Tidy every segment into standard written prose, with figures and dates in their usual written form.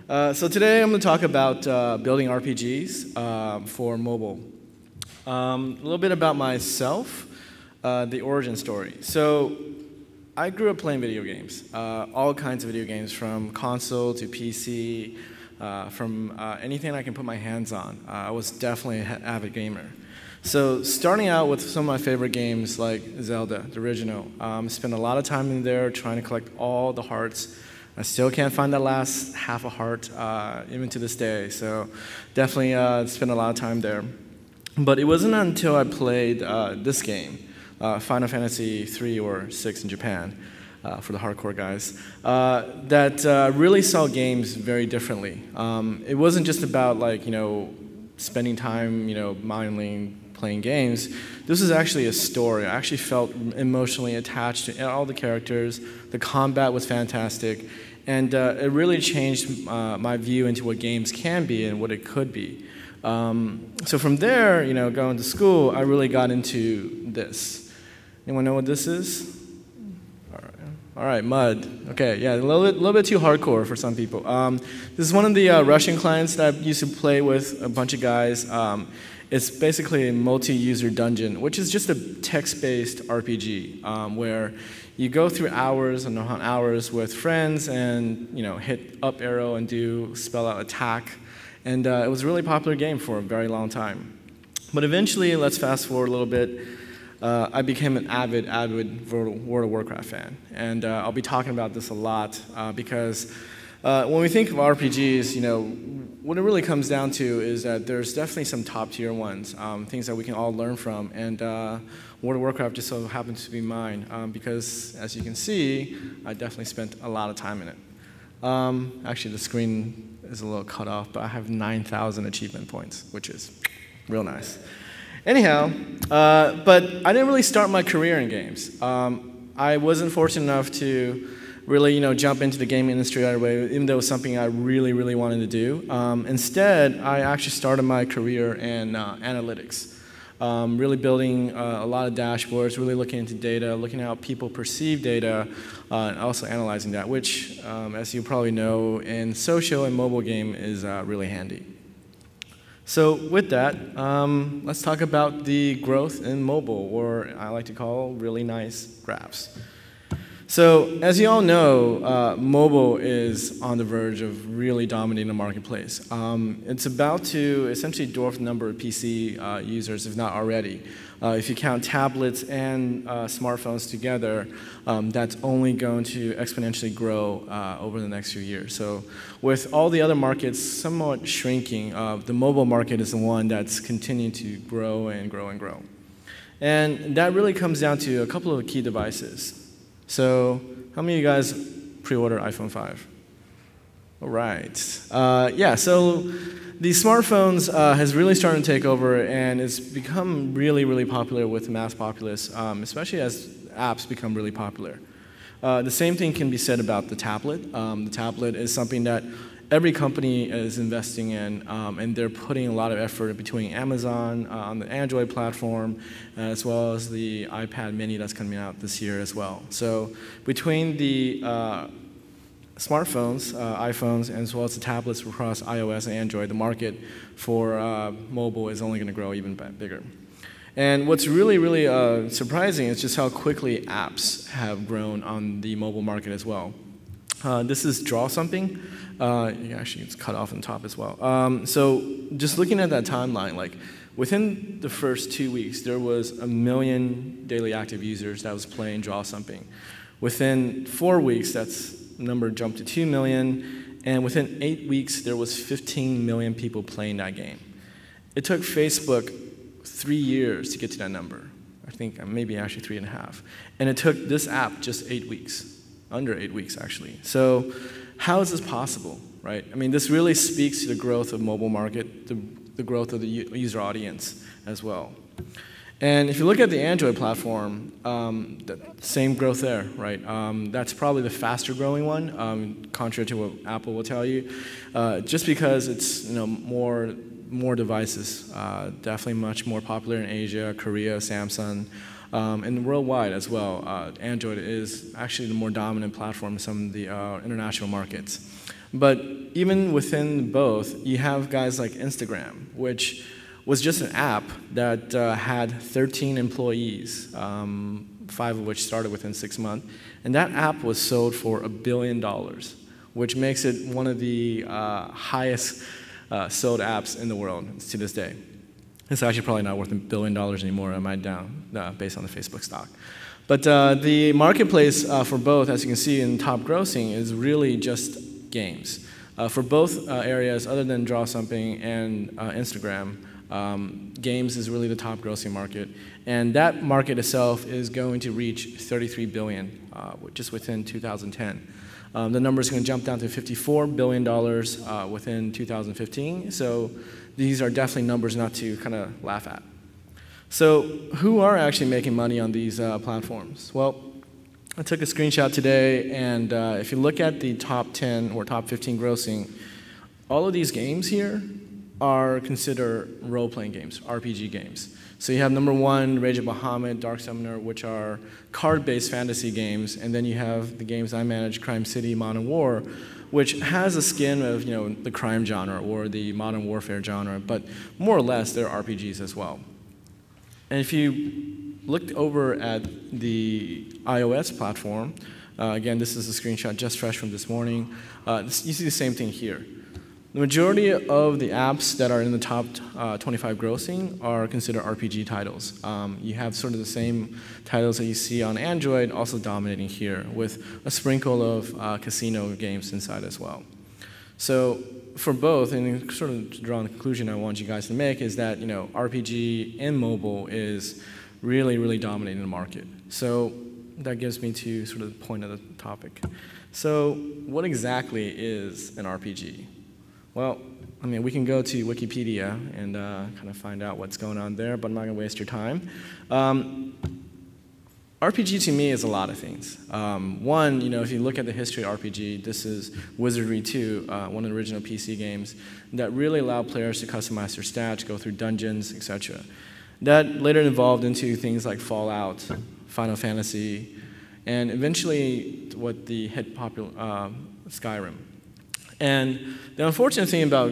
So today I'm going to talk about building RPGs for mobile. A little bit about myself, the origin story. So I grew up playing video games, all kinds of video games, from console to PC, from anything I can put my hands on. I was definitely an avid gamer. So starting out with some of my favorite games like Zelda, the original, spent a lot of time in there trying to collect all the hearts. I still can't find that last half a heart, even to this day. So definitely spent a lot of time there. But it wasn't until I played this game, Final Fantasy 3 or 6 in Japan, for the hardcore guys, that really saw games very differently. It wasn't just about spending time, minding, playing games. This was actually a story. I actually felt emotionally attached to all the characters. The combat was fantastic, and it really changed my view into what games can be and what it could be. So from there, going to school, I really got into this. Anyone know what this is? All right, Mud. Okay, yeah, a little bit too hardcore for some people. This is one of the Russian clients that I used to play with a bunch of guys. It's basically a multi-user dungeon, which is just a text-based RPG where you go through hours and hours with friends and hit up arrow and spell out attack. And it was a really popular game for a very long time. But eventually, let's fast forward a little bit. I became an avid World of Warcraft fan. And I'll be talking about this a lot because when we think of RPGs, what it really comes down to is that there's definitely some top-tier ones, things that we can all learn from. And World of Warcraft just so happens to be mine because, as you can see, I definitely spent a lot of time in it. Actually, the screen is a little cut off, but I have 9,000 achievement points, which is real nice. Anyhow, but I didn't really start my career in games. I wasn't fortunate enough to really, jump into the gaming industry right away, even though it was something I really, really wanted to do. Instead, I actually started my career in analytics, really building a lot of dashboards, really looking into data, looking at how people perceive data, and also analyzing that, which, as you probably know, in social and mobile game is really handy. So with that, let's talk about the growth in mobile, or I like to call really nice graphs. So as you all know, mobile is on the verge of really dominating the marketplace. It's about to essentially dwarf the number of PC users, if not already. If you count tablets and smartphones together, that's only going to exponentially grow over the next few years. So with all the other markets somewhat shrinking, the mobile market is the one that's continuing to grow and grow and grow. And that really comes down to a couple of key devices. So how many of you guys pre-order iPhone 5? All right. Yeah, so the smartphones has really started to take over, and it's become really, really popular with the mass populace, especially as apps become really popular. The same thing can be said about the tablet. The tablet is something that every company is investing in, and they're putting a lot of effort between Amazon on the Android platform, as well as the iPad mini that's coming out this year as well. So between the smartphones, iPhones, as well as the tablets across iOS and Android, the market for mobile is only going to grow even bigger. And what's really, really surprising is just how quickly apps have grown on the mobile market as well. This is Draw Something. Actually, it's cut off on top as well. So just looking at that timeline, within the first 2 weeks, there was 1 million daily active users that was playing Draw Something. Within 4 weeks, the number jumped to 2 million. And within 8 weeks, there was 15 million people playing that game. It took Facebook 3 years to get to that number. I think maybe actually 3.5. And it took this app just 8 weeks. Under 8 weeks, actually. So how is this possible, right? I mean, this really speaks to the growth of mobile market, the growth of the user audience as well. And if you look at the Android platform, the same growth there, right? That's probably the faster growing one, contrary to what Apple will tell you, just because it's more devices, definitely much more popular in Asia, Korea, Samsung, and worldwide as well. Android is actually the more dominant platform in some of the international markets. But even within both, you have guys like Instagram, which was just an app that had 13 employees, 5 of which started within 6 months. And that app was sold for $1 billion, which makes it one of the highest sold apps in the world to this day. It's actually probably not worth $1 billion anymore. I might down based on the Facebook stock. But the marketplace for both, as you can see in top grossing, is really just games. For both areas, other than Draw Something and Instagram, games is really the top grossing market. And that market itself is going to reach $33 billion just within 2010. The number is going to jump down to $54 billion within 2015. So these are definitely numbers not to kind of laugh at. So who are actually making money on these platforms? Well, I took a screenshot today, and if you look at the top 10 or top 15 grossing, all of these games here are considered role-playing games, RPG games. So you have number 1, Rage of Bahamut, Dark Summoner, which are card-based fantasy games, and then you have the games I manage, Crime City, Modern War, which has a skin of the crime genre or the modern warfare genre, but more or less they're RPGs as well. And if you looked over at the iOS platform, again, this is a screenshot just fresh from this morning, you see the same thing here. The majority of the apps that are in the top 25 grossing are considered RPG titles. You have sort of the same titles that you see on Android also dominating here, with a sprinkle of casino games inside as well. So for both, and sort of to draw a conclusion I want you guys to make, is that RPG in mobile is really, really dominating the market. So that gives me to sort of the point of the topic. So what exactly is an RPG? Well, I mean, we can go to Wikipedia and kind of find out what's going on there, but I'm not going to waste your time. RPG to me is a lot of things. One, if you look at the history of RPG, this is Wizardry 2, one of the original PC games that really allowed players to customize their stats, go through dungeons, etc. That later evolved into things like Fallout, Final Fantasy, and eventually what the hit popular Skyrim. And the unfortunate thing about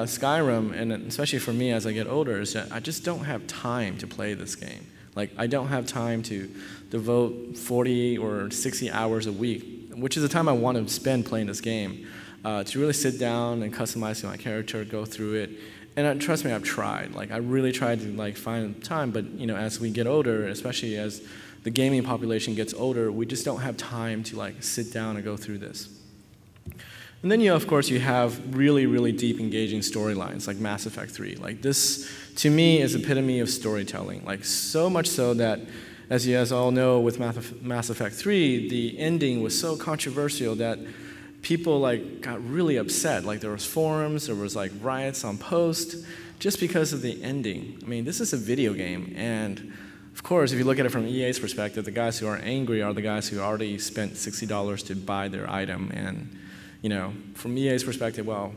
Skyrim, and especially for me as I get older, is that I just don't have time to play this game. Like, I don't have time to devote 40 or 60 hours a week, which is the time I want to spend playing this game, to really sit down and customize my character, go through it. And trust me, I've tried. Like, I really tried to find time, but as we get older, especially as the gaming population gets older, we just don't have time to sit down and go through this. And then, of course, you have really, really deep, engaging storylines like Mass Effect 3. Like, this, to me, is epitome of storytelling. Like, so much so that, as you guys all know, with Mass Effect 3, the ending was so controversial that people, got really upset. Like, there was forums, there was, riots on post, just because of the ending. I mean, this is a video game, and of course, if you look at it from EA's perspective, the guys who are angry are the guys who already spent $60 to buy their item, and from EA's perspective, well,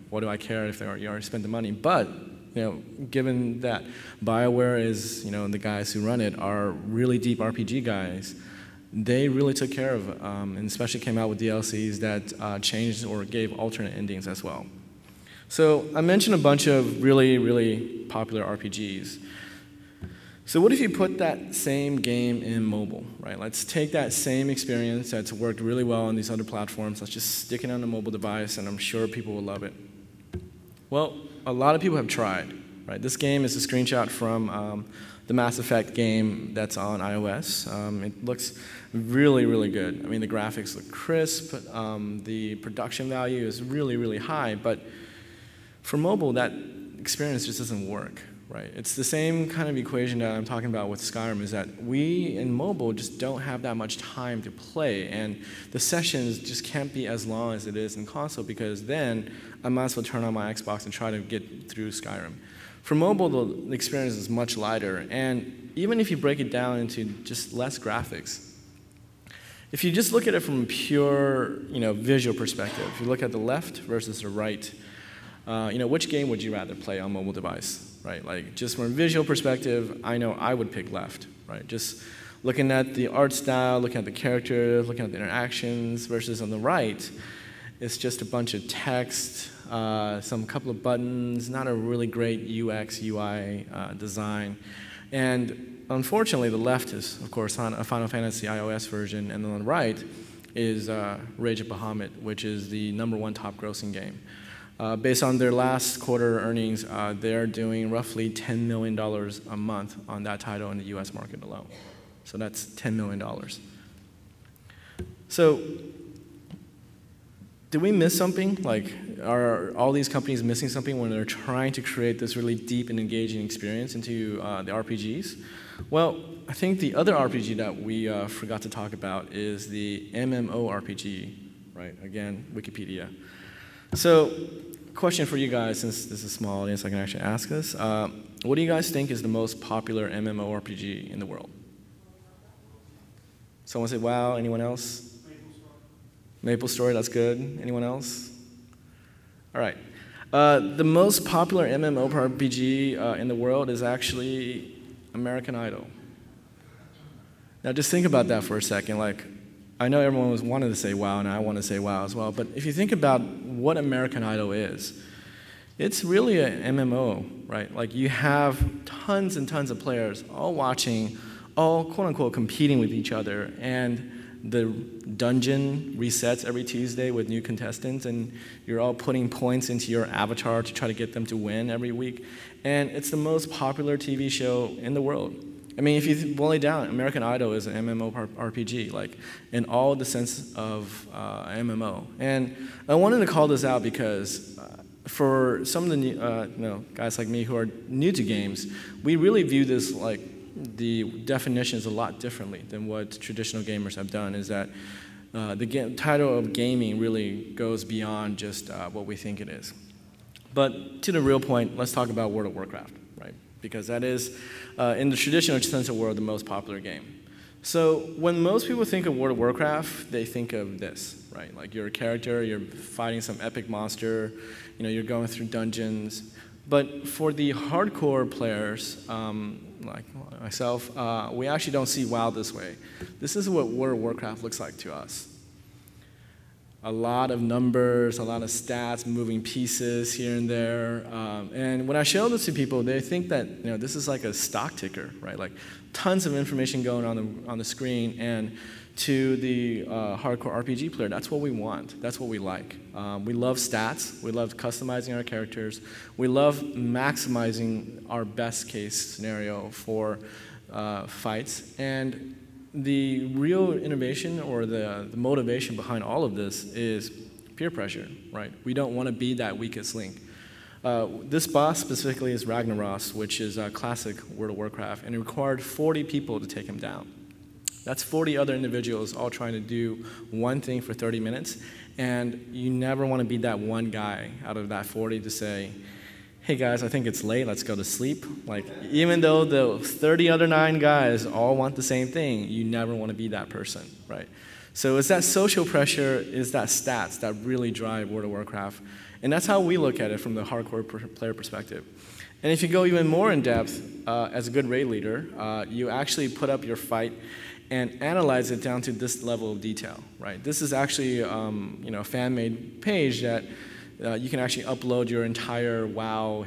what do I care if you already spent the money? But, given that BioWare is, the guys who run it are really deep RPG guys, they really took care of it, and especially came out with DLCs that changed or gave alternate endings as well. So I mentioned a bunch of really, really popular RPGs. So what if you put that same game in mobile, right? Let's take that same experience that's worked really well on these other platforms. Let's just stick it on a mobile device, and I'm sure people will love it. Well, a lot of people have tried, right? This game is a screenshot from the Mass Effect game that's on iOS. It looks really, really good. I mean, the graphics look crisp. The production value is really, really high. But for mobile, that experience just doesn't work. Right. It's the same kind of equation that I'm talking about with Skyrim, is that we in mobile just don't have that much time to play, and the sessions just can't be as long as it is in console, because then I might as well turn on my Xbox and try to get through Skyrim. For mobile, the experience is much lighter, and even if you break it down into just less graphics, if you just look at it from a pure visual perspective, if you look at the left versus the right, which game would you rather play on mobile device? Right, just from a visual perspective, I know I would pick left, right? Just looking at the art style, looking at the characters, looking at the interactions, versus on the right, it's just a bunch of text, some couple of buttons, not a really great UX, UI design. And unfortunately, the left is, of course, on a Final Fantasy iOS version, and then on the right is Rage of Bahamut, which is the #1 top grossing game. Based on their last quarter earnings, they're doing roughly $10 million a month on that title in the US market alone. So that's $10 million. So did we miss something? Like, are all these companies missing something when they're trying to create this really deep and engaging experience into the RPGs? Well, I think the other RPG that we forgot to talk about is the MMORPG, right? Again, Wikipedia. So, question for you guys, since this is a small audience, I can actually ask this. What do you guys think is the most popular MMORPG in the world? Someone say WoW, anyone else? Maple Story, that's good. Anyone else? All right. The most popular MMORPG in the world is actually American Idol. Now just think about that for a second. Like, I know everyone was wanted to say WoW, and I want to say WoW as well, but if you think about what American Idol is, it's really an MMO, right? Like, you have tons and tons of players all watching, all quote-unquote competing with each other, and the dungeon resets every Tuesday with new contestants, and you're all putting points into your avatar to try to get them to win every week. And it's the most popular TV show in the world. I mean, if you boil it down, American Idol is an MMORPG, like, in all the sense of MMO. And I wanted to call this out because for some of the new, guys like me who are new to games, we really view this like the definition is a lot differently than what traditional gamers have done, is that the title of gaming really goes beyond just what we think it is. But to the real point, let's talk about World of Warcraft, right? Because that is, in the traditional sense of world, the most popular game. So when most people think of World of Warcraft, they think of this, right? Like, you're a character, you're fighting some epic monster, you're going through dungeons. But for the hardcore players, like myself, we actually don't see WoW this way. This is what World of Warcraft looks like to us. A lot of numbers, a lot of stats, moving pieces here and there. And when I show this to people, they think that this is like a stock ticker, right? Like, tons of information going on the screen. And to the hardcore RPG player, that's what we want. That's what we like. We love stats. We love customizing our characters. We love maximizing our best case scenario for fights. And the real innovation or the motivation behind all of this is peer pressure, right? We don't want to be that weakest link. This boss specifically is Ragnaros, which is a classic World of Warcraft, and it required 40 people to take him down. That's 40 other individuals all trying to do one thing for 30 minutes, and you never want to be that one guy out of that 40 to say, hey guys, I think it's late, let's go to sleep. Like, even though the 30 other 9 guys all want the same thing, you never want to be that person, right? So it's that social pressure, is that stats that really drive World of Warcraft, and that's how we look at it from the hardcore player perspective. And if you go even more in depth, as a good raid leader, you actually put up your fight and analyze it down to this level of detail, right? This is actually a fan-made page that you can actually upload your entire WoW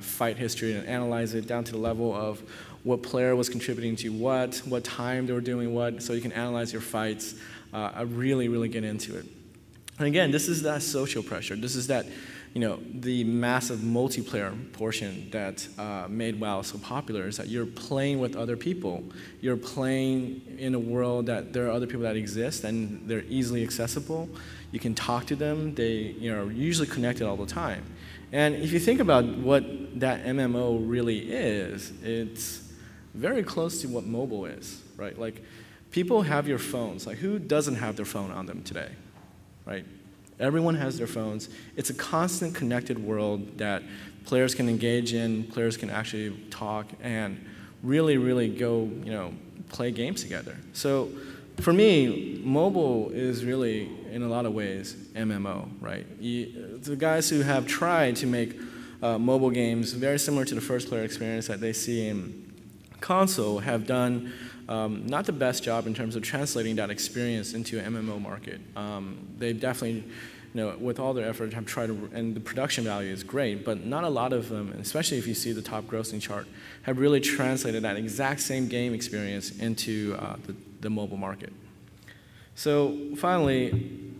fight history and analyze it down to the level of what player was contributing to what time they were doing what, so you can analyze your fights, really, really get into it. And again, this is that social pressure. This is that, the massive multiplayer portion that made WoW so popular, is that you're playing with other people. You're playing in a world that there are other people that exist, and they're easily accessible. You can talk to them. They are usually connected all the time. And if you think about what that MMO really is, it's very close to what mobile is, right? Like, people have your phones. Like, who doesn't have their phone on them today, right? Everyone has their phones. It's a constant connected world that players can engage in, players can actually talk, and really, really go, play games together. So for me, mobile is really, in a lot of ways, MMO, right? The guys who have tried to make mobile games very similar to the first player experience that they see in console have done not the best job in terms of translating that experience into an MMO market. They definitely, with all their effort, have tried to, and the production value is great, but not a lot of them, especially if you see the top grossing chart, have really translated that exact same game experience into the mobile market. So finally,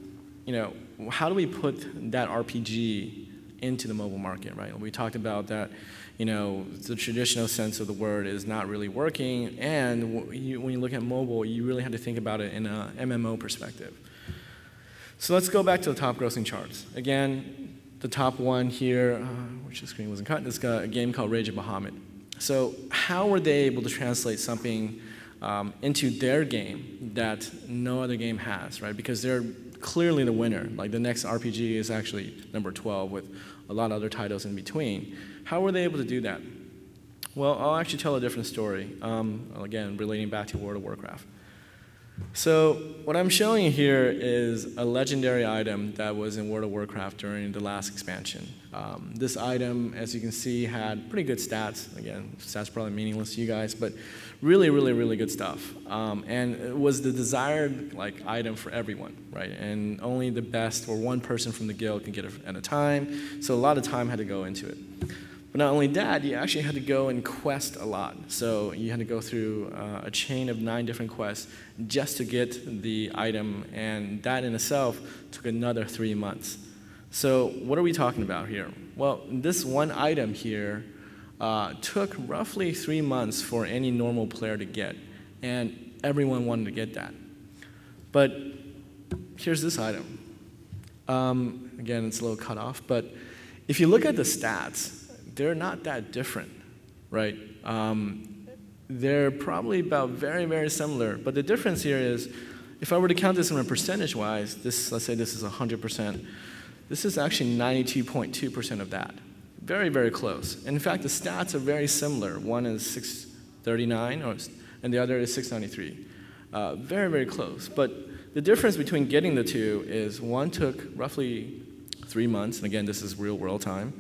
how do we put that RPG into the mobile market, right? We talked about that, the traditional sense of the word is not really working, and when you look at mobile, you really have to think about it in an MMO perspective. So let's go back to the top grossing charts. Again, the top one here, which the screen wasn't cut, is a game called Rage of Bahamut. So how were they able to translate something into their game that no other game has, right? Because they're clearly the winner. Like the next RPG is actually number 12 with a lot of other titles in between. How were they able to do that? Well, I'll actually tell a different story, again, relating back to World of Warcraft. So what I'm showing you here is a legendary item that was in World of Warcraft during the last expansion. This item, as you can see, had pretty good stats. Again, stats probably meaningless to you guys, but really, really, really good stuff. And it was the desired item for everyone, right? And only the best or one person from the guild can get it at a time. So a lot of time had to go into it. But not only that, you actually had to go and quest a lot. So you had to go through a chain of 9 different quests just to get the item, and that in itself took another 3 months. So what are we talking about here? Well, this one item here took roughly 3 months for any normal player to get, and everyone wanted to get that. But here's this item. Again, it's a little cut off, but if you look at the stats, they're not that different, right? They're probably about very, very similar. But the difference here is, if I were to count this in a percentage-wise, let's say this is 100%. This is actually 92.2% of that. Very, very close. And in fact, the stats are very similar. One is 639, and the other is 693. Very, very close. But the difference between getting the two is one took roughly 3 months, and again, this is real-world time.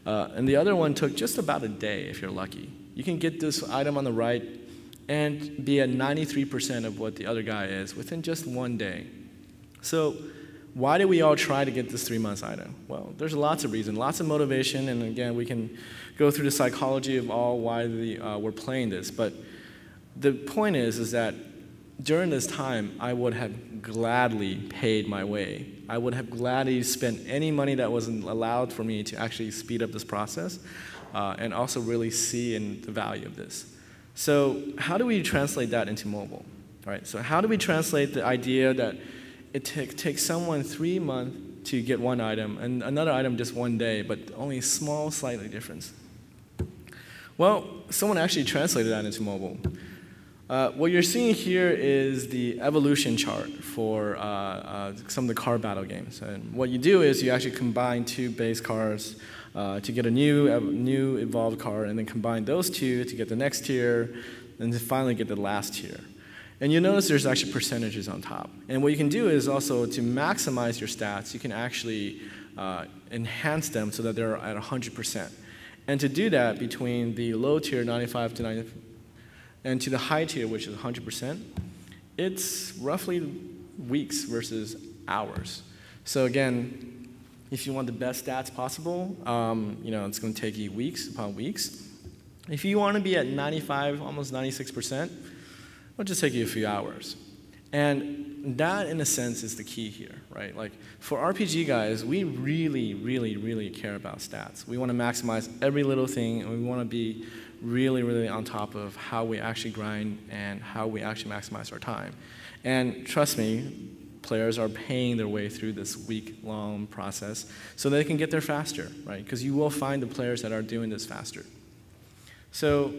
And the other one took just about a day, if you're lucky. You can get this item on the right and be at 93% of what the other guy is within just 1 day. So why do we all try to get this 3 months item? Well, there's lots of reasons, lots of motivation, and again, we can go through the psychology of why we're playing this. But the point is that during this time, I would have gladly paid my way. I would have gladly spent any money that wasn't allowed for me to actually speed up this process and also really see the value of this. So how do we translate that into mobile? All right, so how do we translate the idea that it takes someone 3 months to get one item and another item just 1 day, but only a small, slightly difference? Well, someone actually translated that into mobile. What you're seeing here is the evolution chart for some of the car battle games. And what you do is you actually combine 2 base cars to get a new evolved car, and then combine those 2 to get the next tier, and then finally get the last tier. And you notice there's actually percentages on top. And what you can do is also to maximize your stats, you can actually enhance them so that they're at 100%. And to do that, between the low tier, 95 to 90, and to the high tier, which is 100%, it's roughly weeks versus hours. So again, if you want the best stats possible, it's going to take you weeks upon weeks. If you want to be at 95, almost 96%, it'll just take you a few hours. And that, in a sense, is the key here, right? Like, for RPG guys, we really, really, really care about stats. We want to maximize every little thing, and we want to be really, really on top of how we actually grind and how we actually maximize our time. And trust me, players are paying their way through this week-long process so they can get there faster, right? Because you will find the players that are doing this faster. So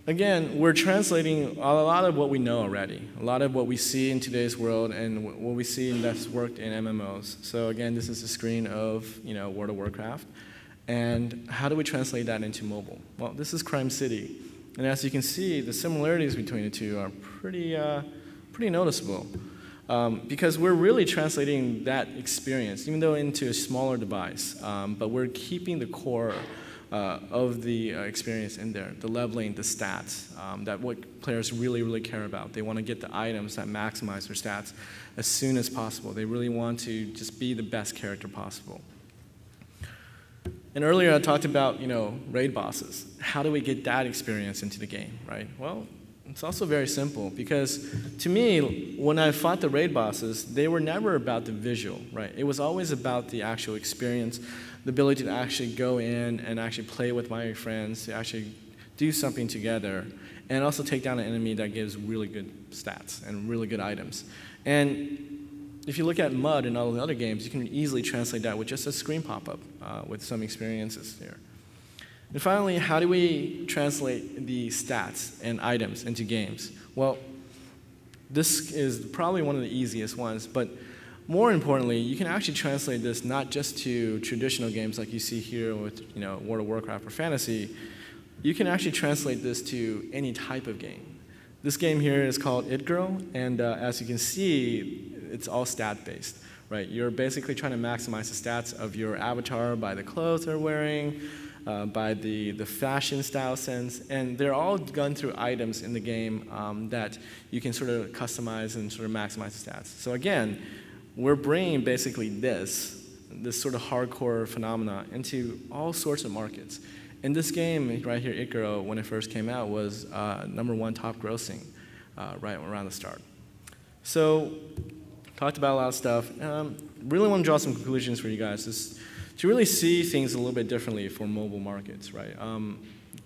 again, we're translating a lot of what we know already, a lot of what we see in today's world and what we see that's worked in MMOs. So again, this is a screen of World of Warcraft. And how do we translate that into mobile? Well, this is Crime City. And as you can see, the similarities between the two are pretty noticeable. Because we're really translating that experience, even though into a smaller device. But we're keeping the core of the experience in there, the leveling, the stats, that what players really, really care about. They want to get the items that maximize their stats as soon as possible. They really want to just be the best character possible. And earlier I talked about, raid bosses. How do we get that experience into the game, right? Well, it's also very simple because to me, when I fought the raid bosses, they were never about the visual, right? It was always about the actual experience, the ability to actually go in and actually play with my friends, to actually do something together, and also take down an enemy that gives really good stats and really good items. And if you look at MUD and all the other games, you can easily translate that with just a screen pop-up with some experiences here. And finally, how do we translate the stats and items into games? Well, this is probably one of the easiest ones, but more importantly, you can actually translate this not just to traditional games like you see here with World of Warcraft or fantasy. You can actually translate this to any type of game. This game here is called It Girl, and as you can see, it's all stat-based, right? You're basically trying to maximize the stats of your avatar by the clothes they're wearing, by the fashion style sense, and they're all done through items in the game that you can sort of customize and sort of maximize the stats. So again, we're bringing basically this sort of hardcore phenomena into all sorts of markets. And this game right here, It Girl, when it first came out, was #1 top grossing right around the start. So talked about a lot of stuff. Really want to draw some conclusions for you guys. Is to really see things a little bit differently for mobile markets, right?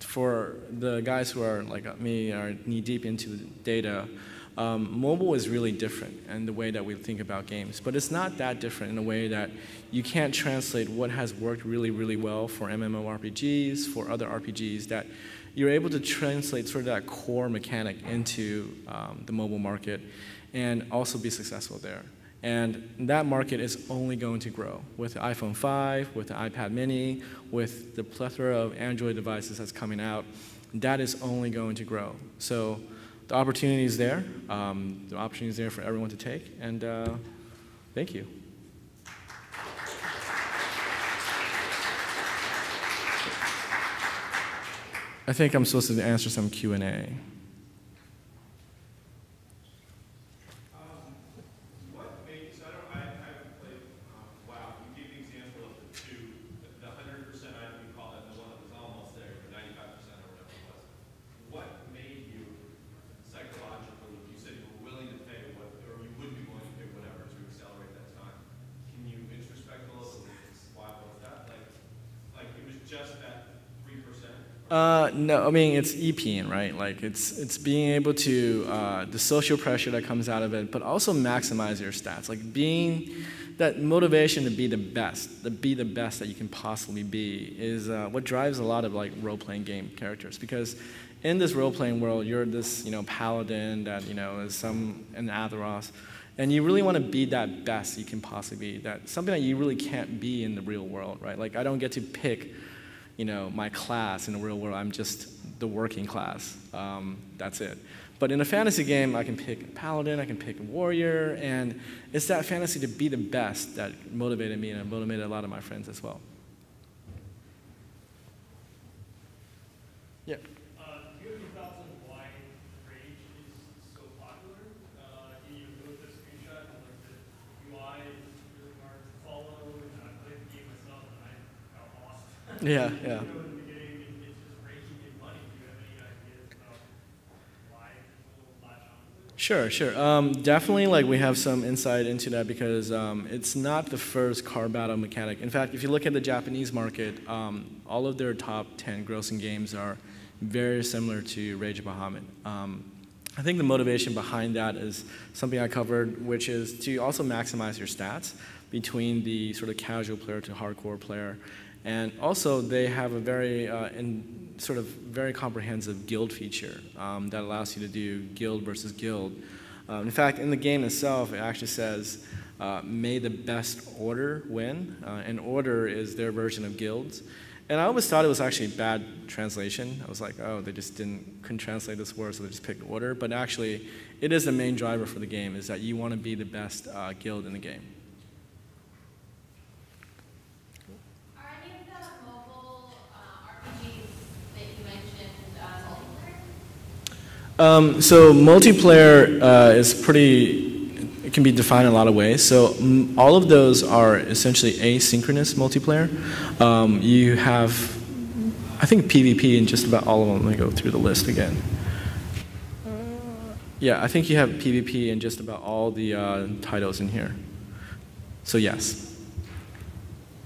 For the guys who are like me, are knee-deep into the data, mobile is really different in the way that we think about games. But it's not that different in a way that you can't translate what has worked really, really well for MMORPGs, for other RPGs, that you're able to translate sort of that core mechanic into the mobile market and also be successful there. And that market is only going to grow with the iPhone 5, with the iPad mini, with the plethora of Android devices that's coming out. That is only going to grow. So the opportunity is there. The opportunity is there for everyone to take. And thank you. I think I'm supposed to answer some Q&A. No, I mean, it's EPing, right? Like, it's being able to, the social pressure that comes out of it, but also maximize your stats. Like, being that motivation to be the best that you can possibly be is what drives a lot of, like, role-playing game characters. Because in this role-playing world, you're this, paladin that, is an Atheros, and you really want to be that best you can possibly be, something that you really can't be in the real world, right? Like, I don't get to pick my class in the real world. I'm just the working class. That's it. But in a fantasy game, I can pick a paladin, I can pick a warrior, and it's that fantasy to be the best that motivated me and motivated a lot of my friends as well. Yeah. Do you have any thoughts on why Rage is so popular? You looked at a screenshot and like the UI is really hard to follow, and I played the game myself and I got lost. Yeah, yeah. In the beginning, it's just raging in money. Do you have any ideas about why people latch on to it? Sure. Definitely, like, we have some insight into that because it's not the first car battle mechanic. In fact, if you look at the Japanese market, all of their top 10 grossing games are very similar to Rage of Bahamut. I think the motivation behind that is something I covered, which is to also maximize your stats between the sort of casual player to hardcore player. And also, they have a very very comprehensive guild feature that allows you to do guild versus guild. In fact, in the game itself, it actually says, may the best order win. And order is their version of guilds. And I always thought it was actually bad translation. I was like, oh, they just couldn't translate this word, so they just picked order. But actually, it is the main driver for the game, is that you want to be the best guild in the game. Are any of the mobile So multiplayer is it can be defined in a lot of ways. So all of those are essentially asynchronous multiplayer. You have, I think, PvP in just about all of them. Let me go through the list again. Yeah, I think you have PvP in just about all the titles in here. So yes.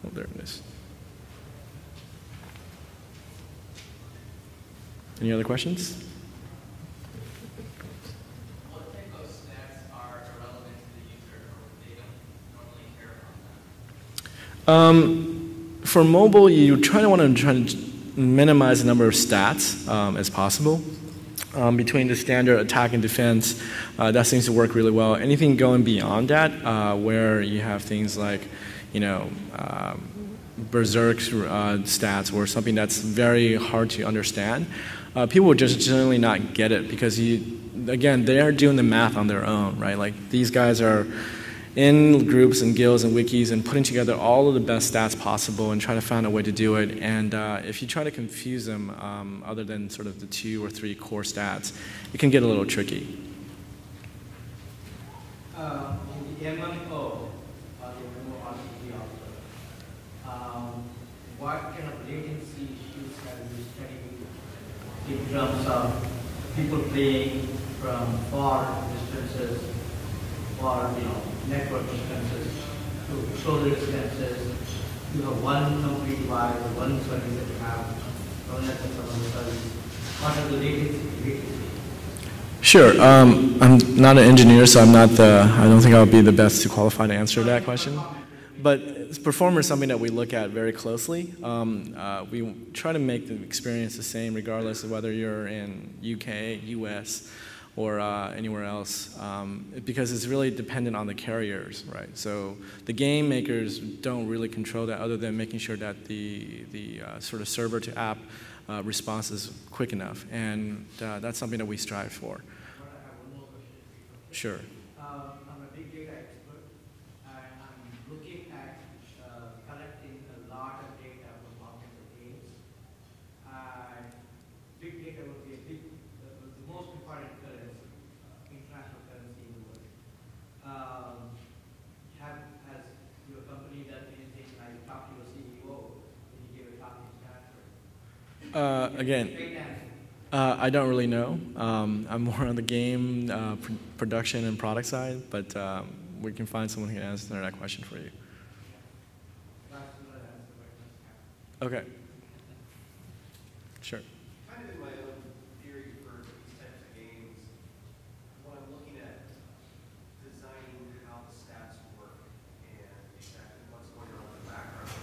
Oh, there it is. Any other questions? What type of stats are irrelevant to the user, or they don't normally care about that? For mobile, you want to minimize the number of stats as possible. Between the standard attack and defense, that seems to work really well. Anything going beyond that, where you have things like, berserk stats or something that's very hard to understand, people would just generally not get it because again, they are doing the math on their own, right? Like these guys are in groups and guilds and wikis and putting together all of the best stats possible and trying to find a way to do it. And if you try to confuse them, other than sort of the 2 or 3 core stats, it can get a little tricky. In the MMO, or the MMORPG also, what kind of latency issues have you studied in terms of people playing from far distances, or network distances to solar distances? You have one complete device, one service that you have, no network of other service. What are the latency? Sure. I'm not an engineer, so I don't think I would be the best to qualify to answer that question. But performance is something that we look at very closely. We try to make the experience the same regardless of whether you're in UK, US, or anywhere else, because it's really dependent on the carriers, right? So the game makers don't really control that other than making sure that the sort of server to app response is quick enough, and that's something that we strive for. I have one more question. Sure. I'm a big data expert, and I'm looking at collecting a lot of data from all kinds of games. Big data would be the most important currency, international currency in the world. Has your company done anything like talk to your CEO when you give a talk in Stanford? Again, I don't really know. I'm more on the game production and product side, but we can find someone who can answer that question for you. Okay. Sure. Kind of in my own theory for these types of games, when I'm looking at designing how the stats work and exactly what's going on in the background,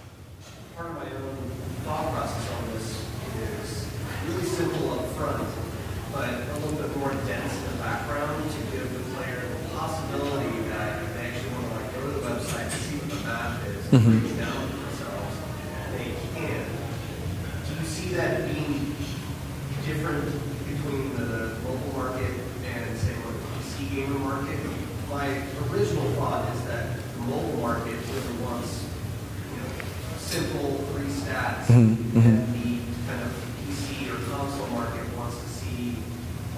part of my own thought process on this is really simple up front, but a little bit more dense in the background to give the player the possibility that if they actually want to go to the website to see what the math is, break it down for themselves, they can. Do you see that being different between the mobile market and, say, the PC gamer market? My original thought is that the mobile market really wants, simple 3 stats, and the kind of PC or console market wants to see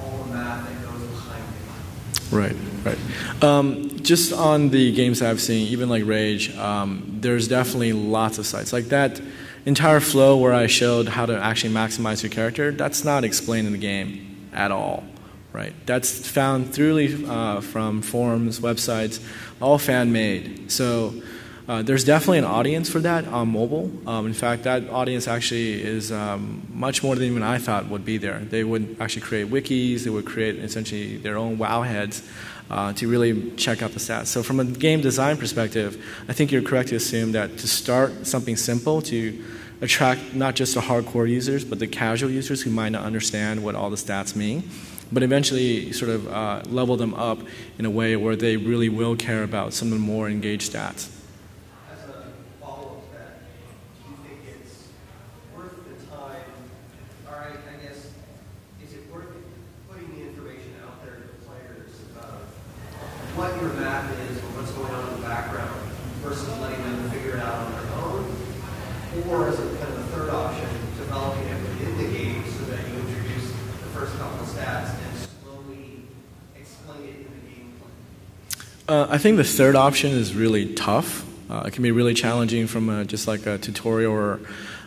all the math that goes behind it. Right, right. Just on the games I've seen, even like Rage, there's definitely lots of sites. Like that entire flow where I showed how to actually maximize your character, that's not explained in the game at all, right? That's found throughly from forums, websites, all fan-made. So there's definitely an audience for that on mobile. In fact, that audience actually is much more than even I thought would be there. They would actually create wikis, they would create essentially their own wowheads to really check out the stats. So from a game design perspective, I think you're correct to assume that to start something simple to attract not just the hardcore users, but the casual users who might not understand what all the stats mean, but eventually sort of level them up in a way where they really will care about some of the more engaged stats. As a follow-up to that, do you think it's worth the time, or I guess, is it worth putting the information out there to the players about what your map is and what's going on in the background versus letting them figure it out on their own? Or is it kind of the third option, developing it within the game so that you introduce the first couple of stats and slowly I think the third option is really tough. It can be really challenging from just like a tutorial or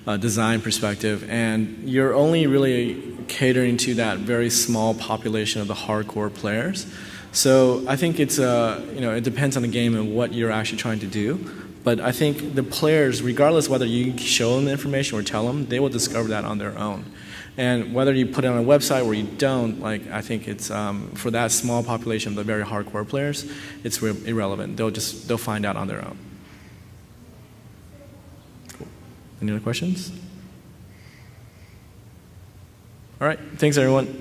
a design perspective, and you're only really catering to that very small population of the hardcore players. So I think it's it depends on the game and what you're actually trying to do. But I think the players, regardless whether you show them the information or tell them, they will discover that on their own. And whether you put it on a website or you don't, like I think it's for that small population of the very hardcore players, it's irrelevant. They'll find out on their own. Cool. Any other questions? All right. Thanks, everyone.